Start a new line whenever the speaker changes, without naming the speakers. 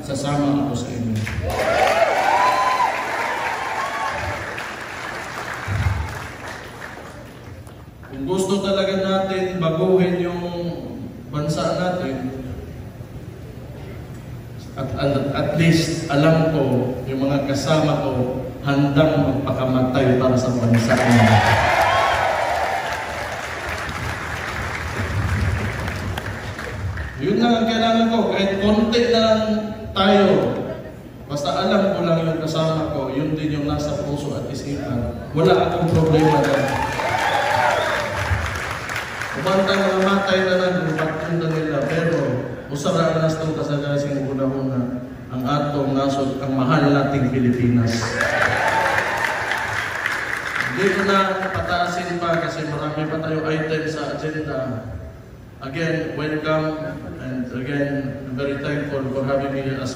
Sasama ako sa inyo. Kung gusto talaga natin baguhin yung bansa natin, at least alam ko yung mga kasama ko handang magpakamatay para sa bansa natin. Yun lang ang kailangan ko. Kahit konti lang tayo, basta alam ko lang yung kasama ko, yun din yung nasa puso at isipan. Wala akong problema na. Kumantang namatay na lang yung pagpunta nila, pero usara na itong kasagaling una-una ang atong nasod, ang mahal nating Pilipinas. Hindi ko na pataasin pa kasi marami pa tayo items sa agenda. Again, welcome, and again, I'm very thankful for having me as